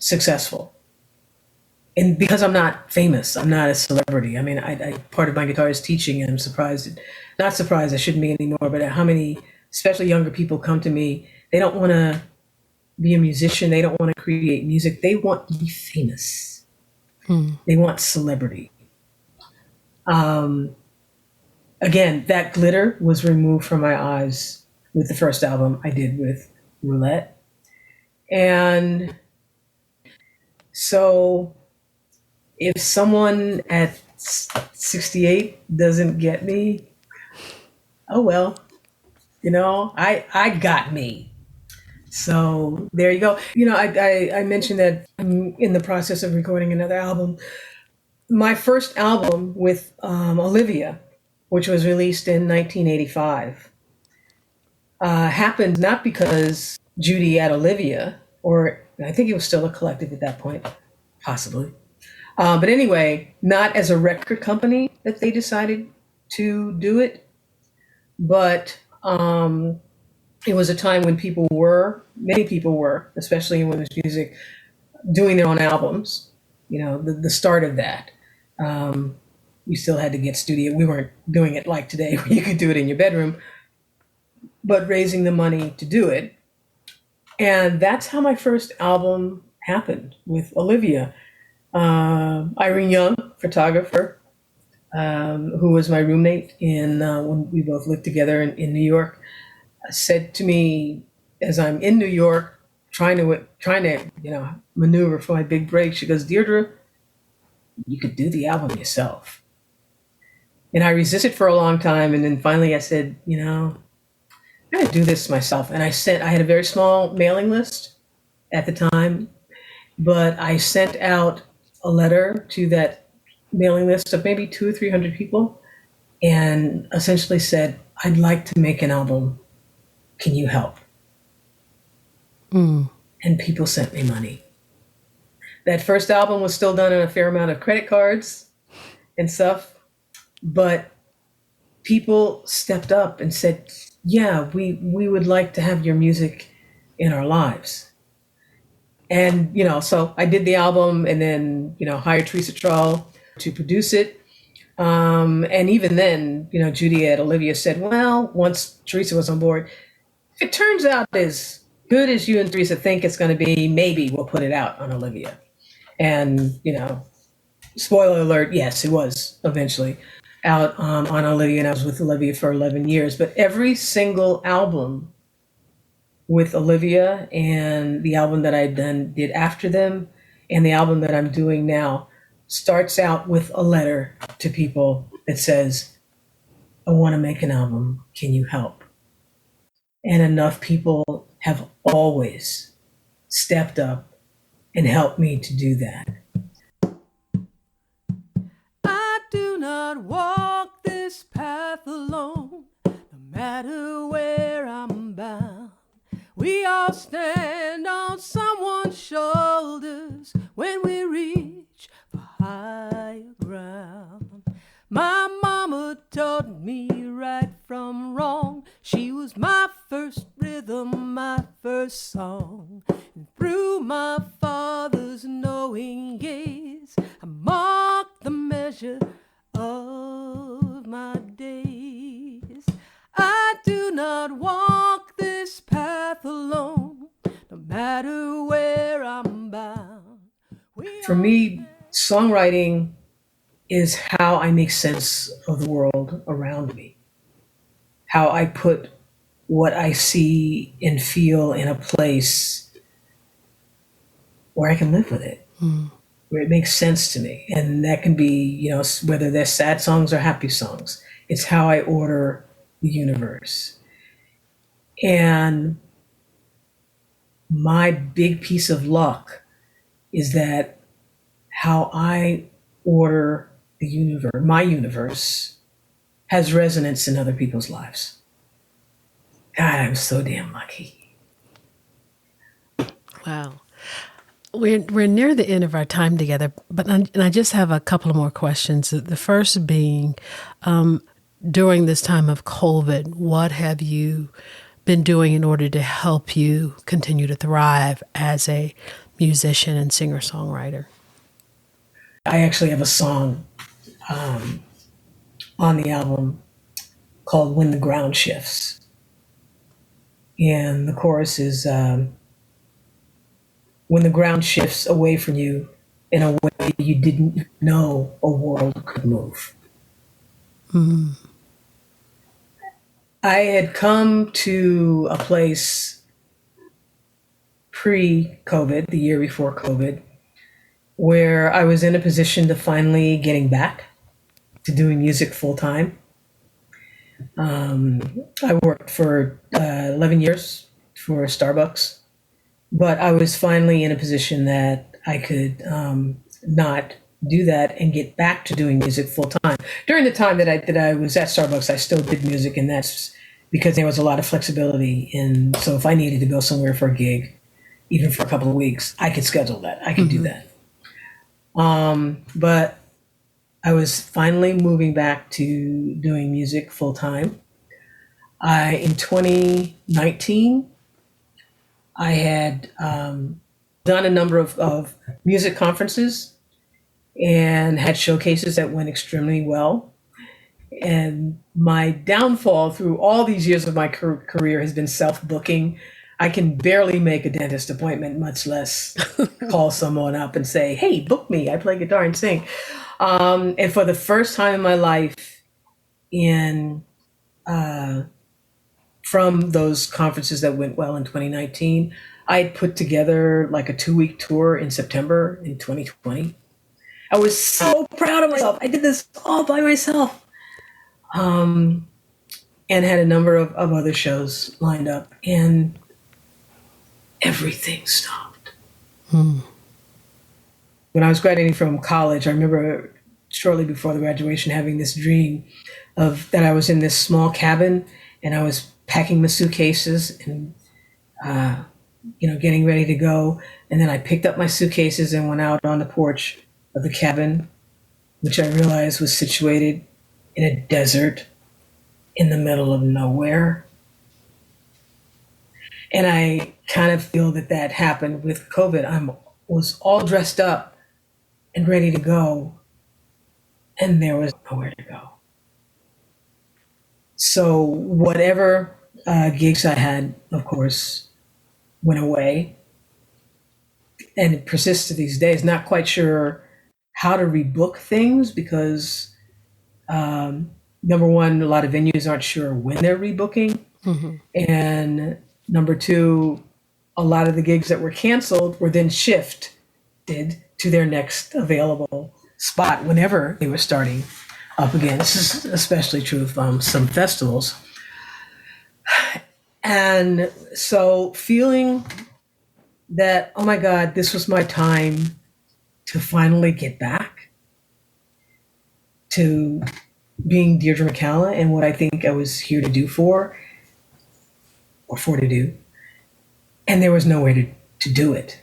successsurful. And because I'm not famous, I'm not a celebrity. I mean, I part of my guitar is teaching, and I'm not surprised, I shouldn't be anymore, but at how many, especially younger people, come to me. They don't want to be a musician. They don't want to create music. They want to be famous. They want celebrity. Again, that glitter was removed from my eyes with the first album I did with roulette. And so if someone at 68 doesn't get me, oh well, I got me. So there you go. I mentioned that I'm in the process of recording another album. My first album with Olivia, which was released in 1985, happened not because Judy at Olivia, or I think it was still a collective at that point, possibly. But anyway, not as a record company that they decided to do it, but it was a time when many people were, especially in women's music, doing their own albums. The start of that. You still had to get studio. We weren't doing it like today, where you could do it in your bedroom, but raising the money to do it. And that's how my first album happened with Olivia. Irene Young, photographer, who was my roommate when we both lived together in New York, said to me as I'm in New York trying to maneuver for my big break, she goes, "Deidre, you could do the album yourself." And I resisted for a long time, and then finally I said, I'm gonna do this myself. And I had a very small mailing list at the time, but I sent out a letter to that mailing list of maybe 200 or 300 people and essentially said, "I'd like to make an album. Can you help?" And people sent me money. That first album was still done on a fair amount of credit cards and stuff, but people stepped up and said, "Yeah, we would like to have your music in our lives." And, so I did the album and then, hired Teresa Trawl to produce it. And even then, Judy at Olivia said, "Well, once Teresa was on board, if it turns out as good as you and Teresa think it's going to be, maybe we'll put it out on Olivia." And, spoiler alert, yes, it was eventually out on Olivia, and I was with Olivia for 11 years. But every single album with Olivia and the album that I did after them and the album that I'm doing now starts out with a letter to people that says, "I want to make an album. Can you help?" And enough people have always stepped up and helped me to do that.
I do not walk this path alone, no matter where I'm bound. We all stand on someone's shoulders when we reach for higher ground. My mama taught me right from wrong. She was my first rhythm, my first song. And through my father's knowing gaze, I marked the measure of my days. I do not walk this path alone, no matter where I'm bound.
For me, songwriting is how I make sense of the world around me, how I put what I see and feel in a place where I can live with it, where it makes sense to me. And that can be, whether they're sad songs or happy songs. It's how I order the universe. And my big piece of luck is that how I order the universe, my universe, has resonance in other people's lives. God, I'm so damn lucky.
Wow. We're near the end of our time together, but I just have a couple of more questions. The first being, during this time of COVID, what have you been doing in order to help you continue to thrive as a musician and singer-songwriter?
I actually have a song on the album called "When the Ground Shifts." And the chorus is, "When the ground shifts away from you in a way you didn't know a world could move." I had come to a place pre-COVID, the year before COVID, where I was in a position to finally getting back to doing music full time. I worked for 11 years for Starbucks, but I was finally in a position that I could not do that and get back to doing music full time. During the time that I was at Starbucks, I still did music, and that's because there was a lot of flexibility. And so if I needed to go somewhere for a gig, even for a couple of weeks, I could schedule that. I could do that. But I was finally moving back to doing music full time. In 2019, I had done a number of music conferences and had showcases that went extremely well. And my downfall through all these years of my career has been self-booking. I can barely make a dentist appointment, much less call someone up and say, hey, book me. I play guitar and sing. And for the first time in my life, from those conferences that went well in 2019, I had put together like a 2-week tour in September in 2020. I was so proud of myself. I did this all by myself. And had a number of other shows lined up, and everything stopped. When I was graduating from college, I remember shortly before the graduation having this dream of that I was in this small cabin and I was packing my suitcases and getting ready to go. And then I picked up my suitcases and went out on the porch of the cabin, which I realized was situated in a desert in the middle of nowhere. And I kind of feel that happened with COVID. I was all dressed up and ready to go, and there was nowhere to go. So whatever gigs I had, of course, went away, and it persists to these days. Not quite sure how to rebook things because number one, a lot of venues aren't sure when they're rebooking. And number two, a lot of the gigs that were canceled were then shifted to their next available spot whenever they were starting up again. This is especially true of some festivals. And so feeling that, oh my God, this was my time to finally get back to being Deidre McCalla and what I think I was here to do to do. And there was nowhere to do it.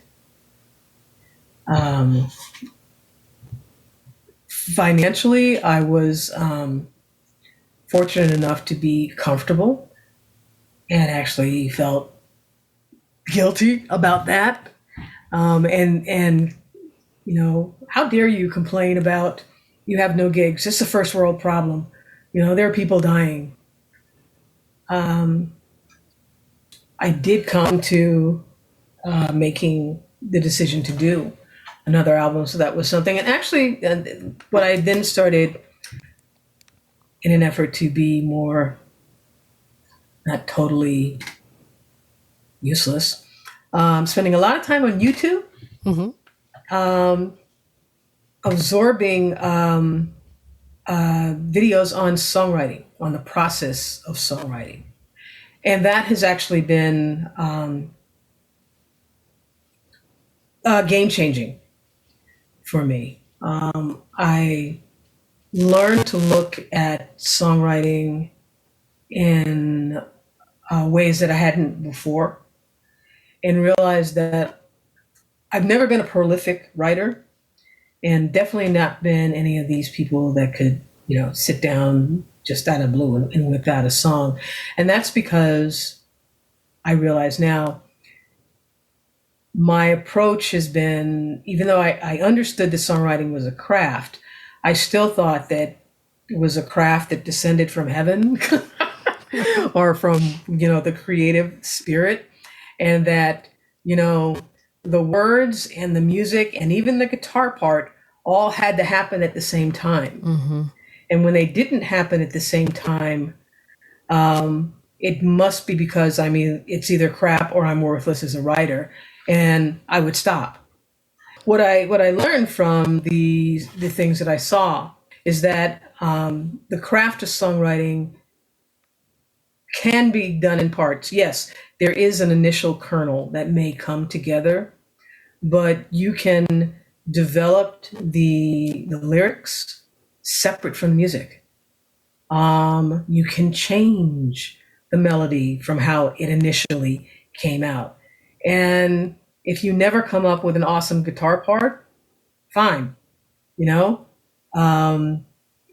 Financially, I was fortunate enough to be comfortable and actually felt guilty about that. And how dare you complain about you have no gigs? It's a first world problem. There are people dying. I did come to making the decision to do another album, so that was something. And actually, what I then started in an effort to be more, not totally useless, spending a lot of time on YouTube, absorbing videos on songwriting, on the process of songwriting. And that has actually been game-changing for me. I learned to look at songwriting in ways that I hadn't before, and realized that I've never been a prolific writer, and definitely not been any of these people that could, sit down just out of blue and whip out a song. And that's because I realize now my approach has been, even though I understood that songwriting was a craft, I still thought that it was a craft that descended from heaven or from, the creative spirit. And that, the words and the music and even the guitar part all had to happen at the same time. And when they didn't happen at the same time, it must be because, I mean, it's either crap or I'm worthless as a writer, and I would stop. What I learned from the things that I saw is that the craft of songwriting can be done in parts. Yes, there is an initial kernel that may come together, but you can develop the lyrics separate from the music. You can change the melody from how it initially came out. And if you never come up with an awesome guitar part, fine. You know,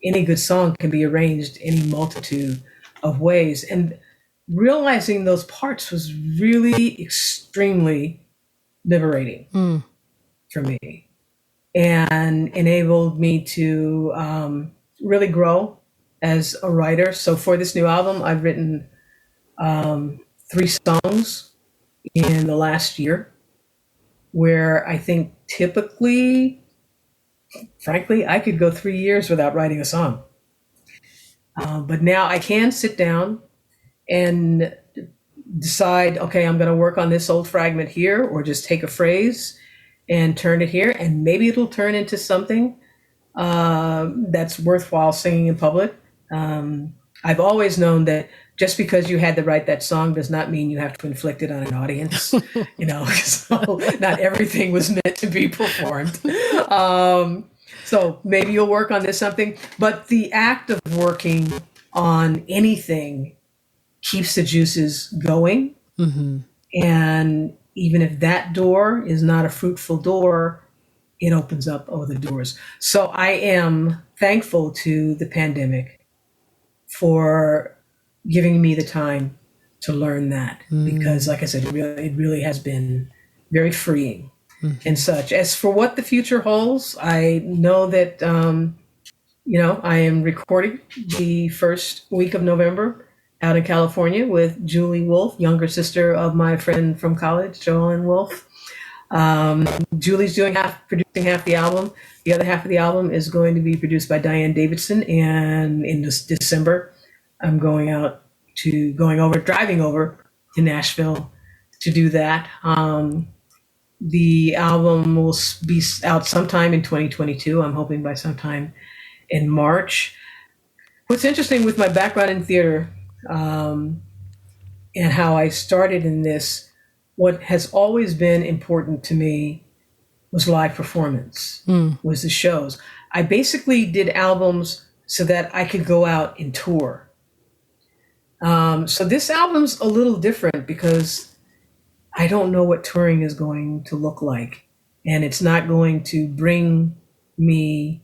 any good song can be arranged any multitude of ways. And realizing those parts was really extremely liberating for me, and enabled me to really grow as a writer. So for this new album, I've written 3 songs in the last year, where I think typically, frankly, I could go 3 years without writing a song. But now I can sit down and decide, okay, I'm going to work on this old fragment here, or just take a phrase and turn it here, and maybe it'll turn into something that's worthwhile singing in public. I've always known that just because you had to write that song does not mean you have to inflict it on an audience. You know, so not everything was meant to be performed. So maybe you'll work on this something, but the act of working on anything keeps the juices going. And even if that door is not a fruitful door, it opens up other doors. So I am thankful to the pandemic for giving me the time to learn that, because like I said, it really has been very freeing and such. As for what the future holds, I know that, I am recording the first week of November out in California with Julie Wolfe, younger sister of my friend from college, Joanne Wolfe. Julie's producing half the album. The other half of the album is going to be produced by Diane Davidson. And in this December, I'm driving over to Nashville to do that. The album will be out sometime in 2022. I'm hoping by sometime in March. What's interesting with my background in theater, and how I started in this, what has always been important to me was live performance, was the shows. I basically did albums so that I could go out and tour. So this album's a little different because I don't know what touring is going to look like. And it's not going to bring me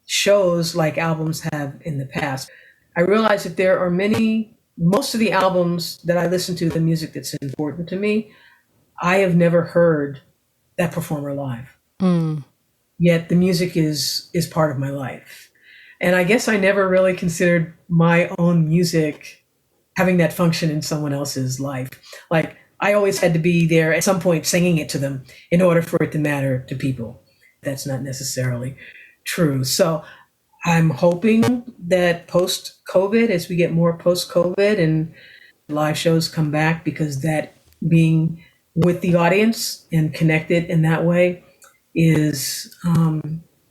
shows like albums have in the past. I realize that there are most of the albums that I listen to, the music that's important to me, I have never heard that performer live. Yet the music is part of my life. And I guess I never really considered my own music having that function in someone else's life. Like, I always had to be there at some point singing it to them in order for it to matter to people. That's not necessarily true. So I'm hoping that post-COVID, as we get more post-COVID and live shows come back, because that being with the audience and connected in that way is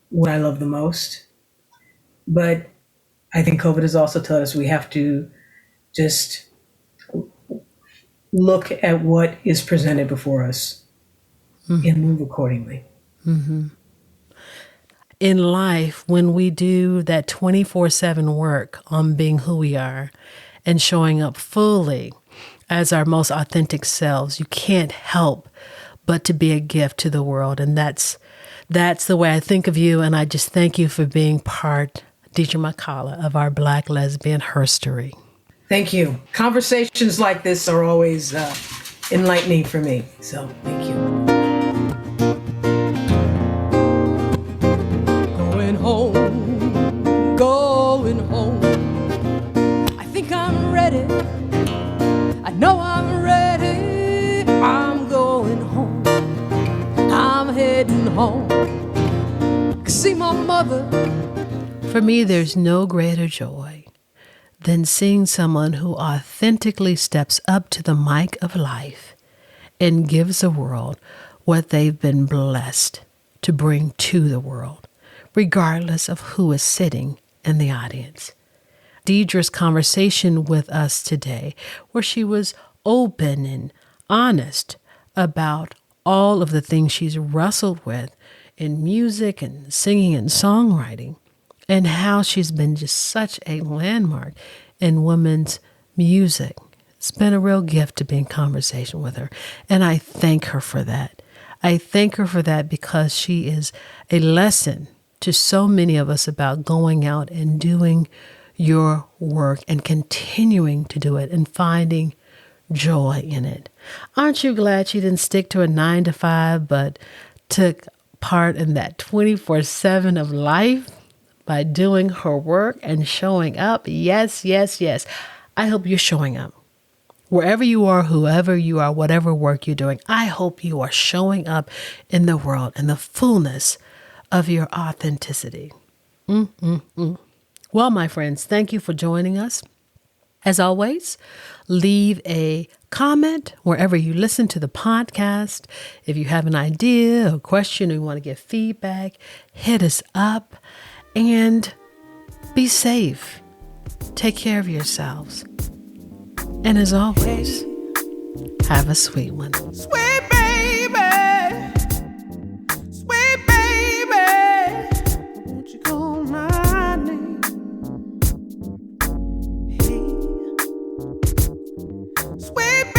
what I love the most. But I think COVID has also taught us we have to just look at what is presented before us and move accordingly.
In life, when we do that 24/7 work on being who we are and showing up fully as our most authentic selves, you can't help but to be a gift to the world. And that's the way I think of you. And I just thank you for being part, Deidre McCalla, of our Black lesbian herstory.
Thank you. Conversations like this are always enlightening for me. So thank you.
Going home. I think I'm ready. I know I'm ready. I'm going home. I'm heading home. See my mother.
For me, there's no greater joy than seeing someone who authentically steps up to the mic of life and gives the world what they've been blessed to bring to the world, regardless of who is sitting in the audience. Deidre's conversation with us today, where she was open and honest about all of the things she's wrestled with in music and singing and songwriting, and how she's been just such a landmark in women's music. It's been a real gift to be in conversation with her, and I thank her for that. I thank her for that because she is a lesson to so many of us about going out and doing your work and continuing to do it and finding joy in it. Aren't you glad she didn't stick to a 9-to-5, but took part in that 24/7 of life by doing her work and showing up? Yes, yes, yes. I hope you're showing up. Wherever you are, whoever you are, whatever work you're doing, I hope you are showing up in the world in the fullness of your authenticity. Well, my friends, thank you for joining us. As always, leave a comment wherever you listen to the podcast. If you have an idea or question or you want to get feedback, hit us up and be safe. Take care of yourselves. And as always, have a sweet one.
Sweet baby, sweet baby, won't you call my name? Hey, sweet